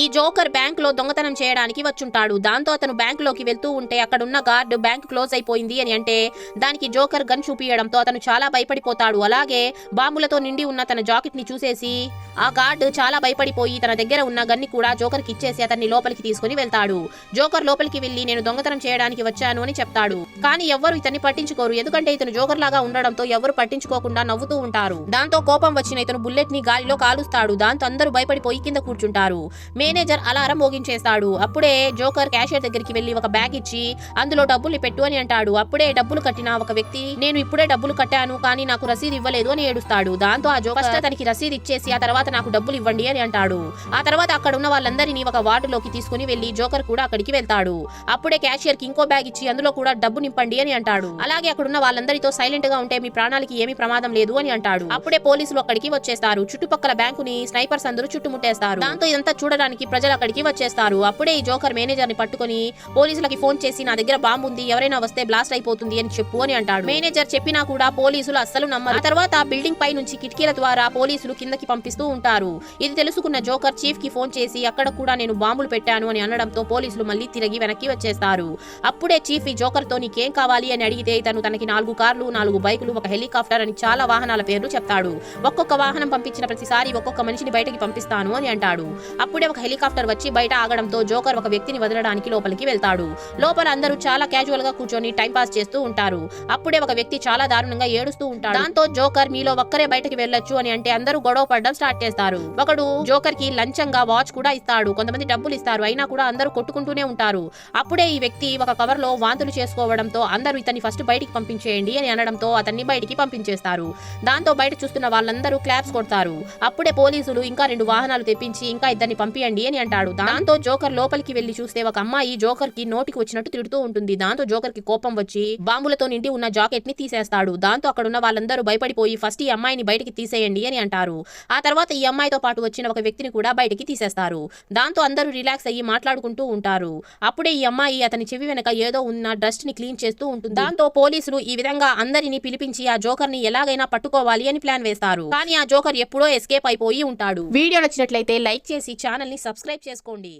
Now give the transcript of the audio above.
ఈ జోకర్ బ్యాంకులో దొంగతనం చేయడానికి వచ్చుంటాడు. దాంతో అతను బ్యాంకులోకి వెళ్తూ ఉంటే అక్కడున్న గార్డ్ బ్యాంక్ క్లోజ్ అయిపోయింది అని అంటే దానికి జోకర్ గన్ చూపియడంతో అతను చాలా భయపడిపోతాడు. అలాగే బాంబులతో నిండి ఉన్న తన జాకెట్ ని చూసేసి ఆ గార్డ్ చాలా భయపడిపోయి తన దగ్గర ఉన్న గన్ని కూడా జోకర్ కి ఇచ్చేసి అతన్ని లోపలికి తీసుకుని వెళ్తాడు. జోకర్ లోపలికి వెళ్లి నేను దొంగతనం చేయడానికి వచ్చాను అని చెప్తాడు. కానీ ఎవ్వరు ఇతన్ని పట్టించుకోరు. ఎందుకంటే ఇతను జోకర్ లాగా ఉండడంతో ఎవరు పట్టించుకోకుండా నవ్వుతూ ఉంటారు. దాంతో కోపం వచ్చిన ఇతను బుల్లెట్ ని గాలిలో కాలుస్తాడు. దాంతో అందరూ భయపడిపోయి కింద కూర్చుంటారు. మేనేజర్ అలారం మోగించేస్తాడు. అప్పుడే జోకర్ క్యాషియర్ దగ్గరికి వెళ్లి ఒక బ్యాగ్ ఇచ్చి అందులో డబ్బులు పెట్టు అని అంటాడు. అప్పుడే డబ్బులు కట్టిన ఒక వ్యక్తి నేను ఇప్పుడే డబ్బులు కట్టాను కానీ నాకు రసీదు ఇవ్వలేదు అని ఏడుస్తాడు. దాంతో ఆ జోకర్ తనకి రసీదు ఇచ్చేసి ఆ తర్వాత నాకు డబ్బులు ఇవ్వండి అని అంటాడు. ఆ తర్వాత అక్కడ ఉన్న వాళ్ళందరినీ ఒక వార్డులోకి తీసుకుని వెళ్లి జోకర్ కూడా అక్కడికి వెళ్తాడు. అప్పుడే క్యాషియర్ కి ఇంకో బ్యాగ్ ఇచ్చి అందులో కూడా డబ్బు నింపండి అని అంటాడు. అలాగే అక్కడున్న వాళ్ళందరితో సైలెంట్ గా ఉంటే మీ ప్రాణాలకి ఏమీ ప్రమాదం లేదు అని అంటాడు. అప్పుడే పోలీసులు అక్కడికి వచ్చేస్తారు. చుట్టుపక్కల బ్యాంకుని స్నైపర్స్ అందరూ చుట్టుముట్టేస్తారు. దాంతో ఇదంతా చూడడానికి ప్రజలు అక్కడికి వచ్చేస్తారు. అప్పుడే ఈ జోకర్ మేనేజర్ ని పట్టుకుని పోలీసులకి ఫోన్ చేసి నా దగ్గర బాంబు ఉంది, ఎవరైనా వస్తే బ్లాస్ట్ అయిపోతుంది అని చెప్పు అని అంటాడు. మేనేజర్ చెప్పినా కూడా పోలీసులు అస్సలు నమ్మరు. ఆ తర్వాత బిల్డింగ్ పై నుంచి కిటికీల ద్వారా పోలీసులు కిందకి పంపిస్తూ ఉంటారు. ఇది తెలుసుకున్న జోకర్ చీఫ్ కి ఫోన్ చేసి అక్కడ కూడా నేను బాంబులు పెట్టాను అని అనడంతో పోలీసులు మళ్ళీ తిరిగి వెనక్కి వచ్చేస్తారు. అప్పుడే చీఫ్ ఈ జోకర్ తో నీకేం కావాలి అని అడిగితే తనకి 4 కార్లు, 4 బైకులు, ఒక హెలికాప్టర్ అని చాలా వాహనాల పేర్లు చెప్తాడు. ఒక్కొక్క వాహనం పంపించిన ప్రతిసారి ఒక్కొక్క మనిషిని బయటకి పంపిస్తాను అని అంటాడు. అప్పుడే ఒక హెలికాప్టర్ వచ్చి బయట ఆగడంతో జోకర్ ఒక వ్యక్తిని వదలడానికి లోపలికి వెళ్తాడు. లోపల అందరూ చాలా క్యాజువల్ గా కూర్చొని టైం పాస్ చేస్తూ ఉంటారు. అప్పుడే ఒక వ్యక్తి చాలా దారుణంగా ఏడుస్తూ ఉంటాడు. దాంతో జోకర్ మీలో ఒక్కరే బయటకి వెళ్ళొచ్చు అని అంటే అందరూ గొడవ పడడం స్టార్ట్ చేస్తారు. ఒకడు జోకర్ కి లంచంగా వాచ్ కూడా ఇస్తాడు. కొంతమంది డబ్బులు ఇస్తారు. అయినా కూడా అందరూ కొట్టుకుంటూనే ఉంటారు. అప్పుడే ఈ వ్యక్తి ఒక కవర్ లో వాంతులు చేసుకోవడంతో అందరూ ఇతన్ని ఫస్ట్ బయటికి పంపించేయండి అని అనడంతో అతన్ని బయటికి పంపించేస్తారు. దాంతో బయట చూస్తున్న వాళ్ళందరూ క్లాప్స్ కొడతారు. అప్పుడే పోలీసులు ఇంకా 2 వాహనాలు తెప్పించి ఇంకా ఇద్దరిని పంపియండి అని అంటాడు. దాంతో జోకర్ లోపలికి వెళ్లి చూస్తే ఒక అమ్మాయి జోకర్ కి నోటికి వచ్చినట్టు తిడుతూ ఉంటుంది. దాంతో జోకర్ కి కోపం వచ్చి బాంబులతో నిండి ఉన్న జాకెట్ ని తీసేస్తాడు. దాంతో అక్కడ ఉన్న వాళ్ళందరూ భయపడిపోయి ఫస్ట్ ఈ అమ్మాయిని బయటికి తీసేయండి అని అంటారు. ఆ తర్వాత ఈ అమ్మాయితో పాటు వచ్చిన ఒక వ్యక్తిని కూడా బయటికి తీసేస్తారు. దాంతో అందరూ రిలాక్స్ అయ్యి మాట్లాడుకుంటూ ఉంటారు. అప్పుడే ఈ అమ్మాయి అతని చెవి వెనక ఏదో ఉన్న డస్ట్ ని క్లీన్ చేస్తూ ఉంటుంది. దాంతో పోలీసులు ఈ విధంగా అందరినీ పిలిపించి ఆ జోకర్ ని ఎలాగైనా పట్టుకోవాలి అని ప్లాన్ వేస్తారు. కానీ ఆ జోకర్ ఎప్పుడో ఎస్కేప్ అయిపోయి ఉంటాడు. వీడియో నచ్చినట్లయితే లైక్ చేసి ఛానల్ ని సబ్స్క్రైబ్ చేసుకోండి.